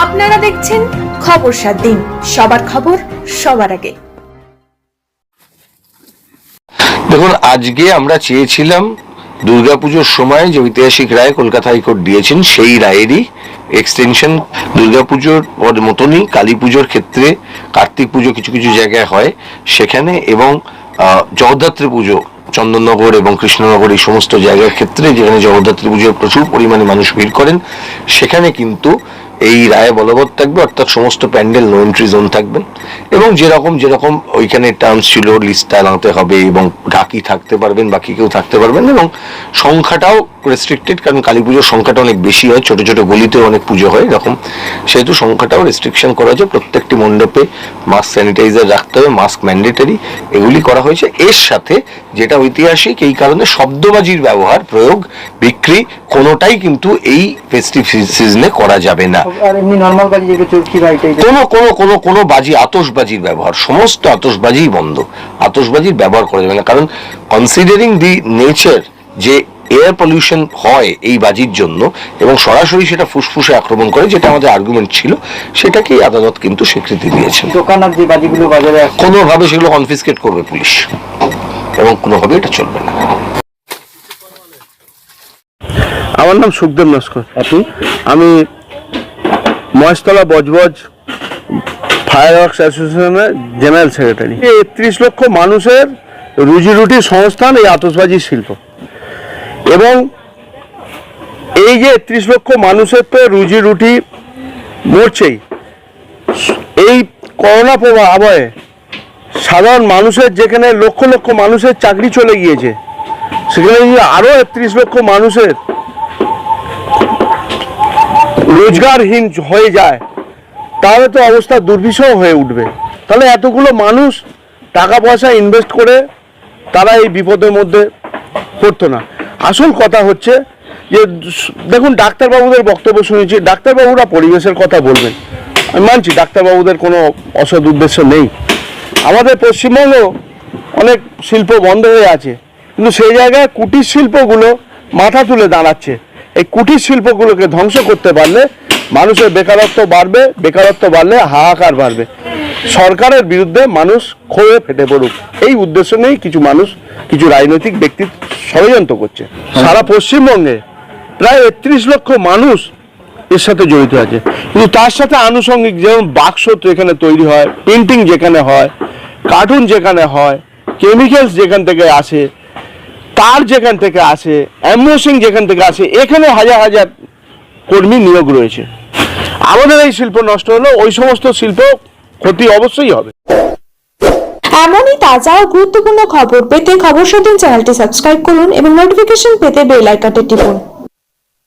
আপনারা দেখছেন খবর 7 দিন, সবার খবর সবার আগে। দেখুন, আজকে আমরা চেয়েছিলাম দুর্গাপুজোর সময় যে ঐতিহাসিক রায় কলকাতা হাইকোর্ট দিয়েছেন সেই রায়েরই এক্সটেনশন দুর্গাপুজোর মতনই কালী পুজোর ক্ষেত্রে কার্তিক পুজো কিছু কিছু জায়গায় হয় সেখানে, এবং জগদ্ধাত্রী পুজো চন্দননগর এবং কৃষ্ণনগর এই সমস্ত জায়গার ক্ষেত্রে যেখানে জগদ্ধাত্রী পুজোর প্রচুর পরিমাণে মানুষ ভিড় করেন সেখানে কিন্তু এই রায় বলবৎ থাকবে, অর্থাৎ সমস্ত প্যান্ডেল নো এন্ট্রি জোন থাকবেন এবং যেরকম ওইখানে টার্মস ছিল লিস্টটা আনতে হবে এবং ঢাকি থাকতে পারবেন, বাকি কেউ থাকতে পারবেন এবং সংখ্যাটাও রেস্ট্রিক্টেড, কারণ কালী পুজোর সংখ্যাটা অনেক বেশি হয়, ছোট ছোট গলিতেও অনেক পুজো হয় এরকম, সেহেতু সংখ্যাটাও রেস্ট্রিকশন করা হয়েছে। প্রত্যেকটি মণ্ডপে মাস্ক স্যানিটাইজার রাখতে হবে, মাস্ক ম্যান্ডেটরি, এগুলি করা হয়েছে। এর সাথে যেটা ঐতিহাসিক, এই কারণে শব্দবাজির ব্যবহার, প্রয়োগ, বিক্রি কোনোটাই কিন্তু এই ফেস্টিভ সিজনে করা যাবে না। কোনো বাজি, আতশবাজির ব্যবহার, সমস্ত আতশবাজি বন্ধ, আতশবাজির ব্যবহার করা যাবে না, কারণ কনসিডারিং দি নেচার যে এয়ার পলিউশন হয় এই বাজির জন্য এবং সরাসরি সেটা ফুসফুসে আক্রমণ করে, যেটা আমাদের আর্গুমেন্ট ছিল, সেটাকেই আদালত কিন্তু স্বীকৃতি দিয়েছেন। দোকানের যে বাজিগুলো বাজারে কোনোভাবে সেগুলো কনফিসকেট করবে পুলিশ এবং কোনোভাবে এটা চলবে না। আমার নাম সুখদেব নস্কর, আমি মহেশতলা বজবজ ফায়ার ওয়ার্কস অ্যাসোসিয়েশনের জেনারেল সেক্রেটারি। ৩১ লক্ষ মানুষের রুজি রুটির সংস্থান এই আতশবাজির শিল্প, এবং এই যে ৩১ লক্ষ মানুষের তো রুজি রুটি মরছেই, এই করোনা প্রভাব আবহে সাধারণ মানুষের যেখানে লক্ষ লক্ষ মানুষের চাকরি চলে গিয়েছে, সেখানে যদি আরো ৩১ লক্ষ মানুষের রোজগারহীন হয়ে যায় তাহলে তো অবস্থা দুর্বিষহ হয়ে উঠবে। তাহলে এতগুলো মানুষ টাকা পয়সা ইনভেস্ট করে তারা এই বিপদের মধ্যে পড়তো না। আসল কথা হচ্ছে যে দেখুন, ডাক্তারবাবুদের বক্তব্য শুনেছি, ডাক্তারবাবুরা পরিবেশের কথা বলবেন, আমি মানছি ডাক্তারবাবুদের কোনো অসৎ উদ্দেশ্য নেই। আমাদের পশ্চিমবঙ্গ অনেক শিল্প বন্ধ হয়ে আছে, কিন্তু সেই জায়গায় কুটির শিল্পগুলো মাথা তুলে দাঁড়াচ্ছে। এই কুটির শিল্পগুলোকে ধ্বংস করতে পারলে মানুষের বেকারত্ব বাড়বে, বেকারত্ব বাড়লে হাহাকার বাড়বে, সরকারের বিরুদ্ধে মানুষ ক্ষোভে ফেটে পড়ুক, এই উদ্দেশ্য নেই কিছু মানুষ, কিছু রাজনৈতিক ব্যক্তি ষড়যন্ত্র করছে। সারা পশ্চিমবঙ্গে প্রায় ৩১ লক্ষ মানুষ এর সাথে জড়িত আছে, কিন্তু তার সাথে আনুষঙ্গিক যেমন বাক্স এখানে তৈরি হয়, প্রিন্টিং যেখানে হয়, কার্টুন যেখানে হয়, কেমিক্যালস যেখান থেকে আসে, তার যেখান থেকে আসে, এমবোসিং যেখান থেকে আসে, এখানে হাজার হাজার কর্মী নিয়োগ রয়েছে। আমাদের এই শিল্প নষ্ট হলে ওই সমস্ত শিল্প ক্ষতি অবশ্যই হবে। এমনই তাজা ও গুরুত্বপূর্ণ খবর পেতে খবর 7 দিন চ্যানেলটি সাবস্ক্রাইব করুন এবং নোটিফিকেশন পেতে বেল আইকনটি টিপুন।